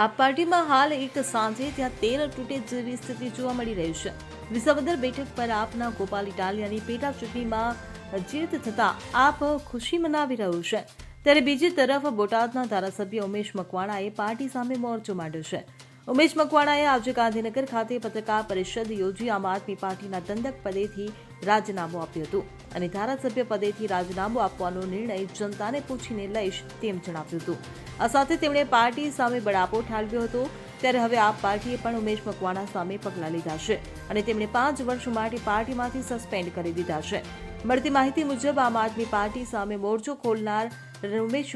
આપ પાર્ટીમાં હાલ એક સાંજે ત્યાં તેલ તૂટે જેવી સ્થિતિ જોવા મળી રહી છે। વિસાવદર બેઠક પર આપના ગોપાલ ઇટાલિયાની પેટા ચૂંટણીમાં જીત થતાં આપ ખુશી મનાવી રહ્યું છે, ત્યારે બીજી તરફ બોટાદના ધારાસભ્ય ઉમેશ મકવાણાએ પાર્ટી સામે મોરચો માંડ્યો છે। ઉમેશ મકવાણાએ આજે ગાંધીનગર ખાતે પત્રકાર પરિષદ યોજી આમ આદમી પાર્ટીના દંડક પદેથી રાજીનામું આપ્યું હતું અને ધારાસભ્ય પદેથી રાજીનામું આપવાનો નિર્ણય જનતાને પૂછીને લઈશ તેમ જણાવ્યું હતું। આ સાથે તેમણે પાર્ટી સામે બળાપો ઠાલવ્યો હતો। ત્યારે હવે આપ પાર્ટીએ પણ ઉમેશ મકવાણા સામે પગલાં લીધા છે અને તેમણે 5 વર્ષ માટે પાર્ટીમાંથી સસ્પેન્ડ કરી દીધા છે। મળતી માહિતી મુજબ આમ આદમી પાર્ટી સામે મોરચો ખોલનાર ઉમેશ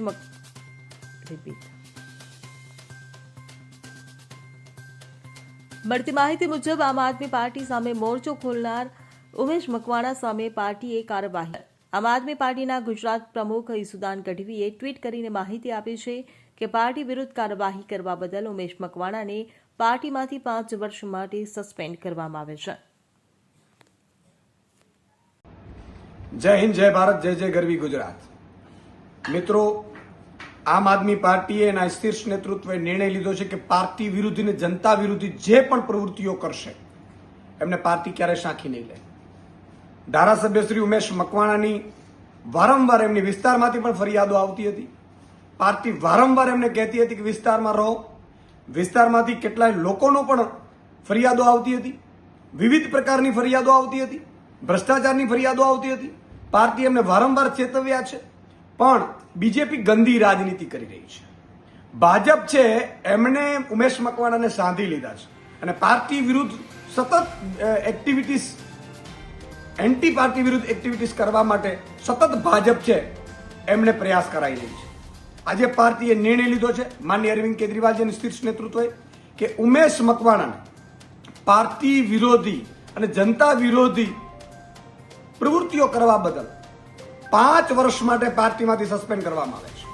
મળતી માહિતી મુજબ આમ આદમી પાર્ટી સામે મોરચો ખોલનાર ઉમેશ મકવાણા સામે પાર્ટીએ કાર્યવાહી। આમ આદમી પાર્ટીના ગુજરાત પ્રમુખ ઈસુદાન ગઢવીએ ટ્વીટ કરીને માહિતી આપી છે કે પાર્ટી વિરુદ્ધ કાર્યવાહી કરવા બદલ ઉમેશ મકવાણાને પાર્ટીમાંથી 5 વર્ષ માટે સસ્પેન્ડ કરવામાં આવે છે। જય હિન્દ, જય ભારત, જય જય ગરવી ગુજરાત। મિત્રો, આમ આદમી પાર્ટીએ એના શીર્ષ નેતૃત્વએ નિર્ણય લીધો છે કે પાર્ટી વિરુદ્ધ અને જનતા વિરુદ્ધ જે પણ પ્રવૃત્તિઓ કરશે એમને પાર્ટી ક્યારેય સાંખી નહીં લે। ધારાસભ્ય શ્રી ઉમેશ મકવાણાની વારંવાર એમની વિસ્તારમાંથી પણ ફરિયાદો આવતી હતી। પાર્ટી વારંવાર એમને કહેતી હતી કે વિસ્તારમાં રહો। વિસ્તારમાંથી કેટલાય લોકોનો પણ ફરિયાદો આવતી હતી, વિવિધ પ્રકારની ફરિયાદો આવતી હતી, ભ્રષ્ટાચારની ફરિયાદો આવતી હતી। પાર્ટી એમને વારંવાર ચેતવ્યા છે, પણ બીજેપી ગંદી રાજનીતિ કરી રહી છે। ભાજપ છે એમણે ઉમેશ મકવાણાને સાંધી લીધા છે અને પાર્ટી વિરુદ્ધ સતત એક્ટિવિટીઝ, એન્ટી પાર્ટી વિરુદ્ધ એક્ટિવિટીઝ કરવા માટે સતત ભાજપ છે એમને પ્રયાસ કરાઈ રહી છે। આજે પાર્ટીએ નિર્ણય લીધો છે માનનીય અરવિંદ કેજરીવાલજીના શીર્ષ નેતૃત્વએ કે ઉમેશ મકવાણાને પાર્ટી વિરોધી અને જનતા વિરોધી પ્રવૃત્તિઓ કરવા બદલ 5 વર્ષ માટે પાર્ટીમાંથી સસ્પેન્ડ કરવામાં આવે છે।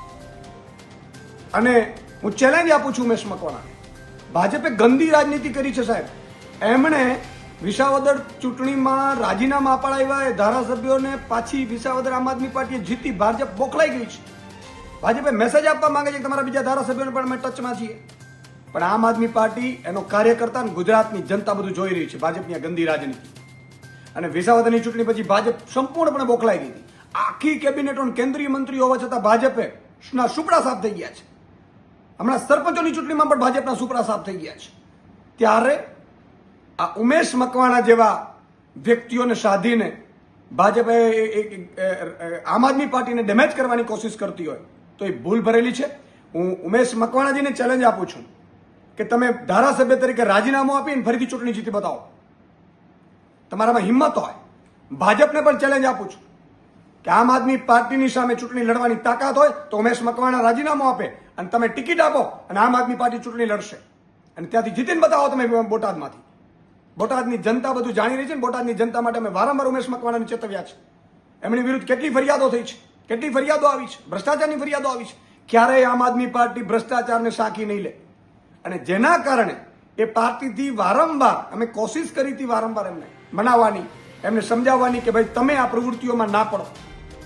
અને હું ચેલેન્જ આપું છું ઉમેશ મકવાણાને, ભાજપે ગંદી રાજનીતિ કરી છે સાહેબ। એમણે વિસાવદર ચૂંટણીમાં રાજીનામા અપાડાવ્યા, એ ધારાસભ્યોને પાછી વિસાવદર આમ આદમી પાર્ટીએ જીતી, ભાજપ બોખલાઈ ગઈ છે। ભાજપે મેસેજ આપવા માંગે છે કે તમારા બીજા ધારાસભ્યોને પણ અમે ટચમાં છીએ, પણ આમ આદમી પાર્ટી એનો કાર્યકર્તા અને ગુજરાતની જનતા બધું જોઈ રહી છે ભાજપની આ ગંદી રાજનીતિ। અને વિસાવદરની ચૂંટણી પછી ભાજપ સંપૂર્ણપણે બોખલાઈ ગઈ હતી। આખી કેબિનેટો કેન્દ્રીય મંત્રીઓ હોવા છતાં ભાજપે સુપડા સાફ થઈ ગયા છે। હમણાં સરપંચોની ચૂંટણીમાં પણ ભાજપના સુપડા સાફ થઈ ગયા છે। ત્યારે આ ઉમેશ મકવાણા જેવા વ્યક્તિઓને સાધીને ભાજપે આમ આદમી પાર્ટીને ડેમેજ કરવાની કોશિશ કરતી હોય તો એ ભૂલ ભરેલી છે। હું ઉમેશ મકવાણાજીને ચેલેન્જ આપું છું કે તમે ધારાસભ્ય તરીકે રાજીનામું આપીને ફરીથી ચૂંટણી જીતી બતાવો, તમારામાં હિંમત હોય। ભાજપને પણ ચેલેન્જ આપું છું કે આમ આદમી પાર્ટીની સામે ચૂંટણી લડવાની તાકાત હોય તો ઉમેશ મકવાણા રાજીનામું આપે અને તમે ટિકિટ આપો અને આમ આદમી પાર્ટી ચૂંટણી લડશે અને ત્યાંથી જીતીને બતાવો તમે બોટાદમાંથી। બોટાદની જનતા બધું જાણી રહી છે ને બોટાદની જનતા માટે અમે વારંવાર ઉમેશ મકવાણાને ચેતવ્યા છે। એમની વિરુદ્ધ કેટલી ફરિયાદો થઈ છે, કેટલી ફરિયાદો આવી છે, ભ્રષ્ટાચારની ફરિયાદો આવી છે। ક્યારેય આમ આદમી પાર્ટી ભ્રષ્ટાચારને સાંખી નહીં લે અને જેના કારણે એ પાર્ટીથી વારંવાર અમે કોશિશ કરી હતી વારંવાર એમને મનાવવાની, એમને સમજાવવાની કે ભાઈ તમે આ પ્રવૃત્તિઓમાં ના પડો,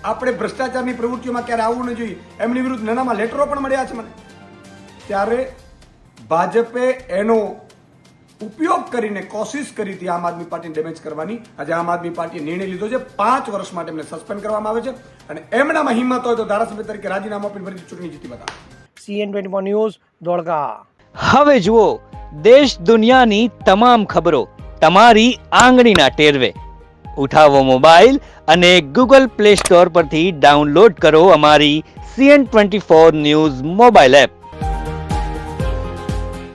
આપણે ભ્રષ્ટાચારની પ્રવૃત્તિઓમાં ક્યારે આવવું ન જોઈએ। એમની વિરુદ્ધ નાનામાં લેટરો પણ મળ્યા છે મને। ત્યારે ભાજપે એનો ઉપયોગ કરીને કોશિશ કરી હતી આમ આદમી પાર્ટીને ડેમેજ કરવાની। આજે આમ આદમી પાર્ટીએ નિર્ણય લીધો છે 5 વર્ષ માટે એમને સસ્પેન્ડ કરવામાં આવે છે અને એમનામાં હિંમત હોય તો ધારાસભ્ય તરીકે રાજીનામું આપીને ફરીથી ચૂંટણી જીતી બતાવે। CN24 news Dholka. હવે જુઓ દેશ દુનિયાની તમામ ખબરો તમારી આંગળીના ટેરવે। ઉઠાવો મોબાઈલ અને Google Play Store પરથી ડાઉનલોડ કરો અમારી CN24 ન્યૂઝ મોબાઈલ એપ।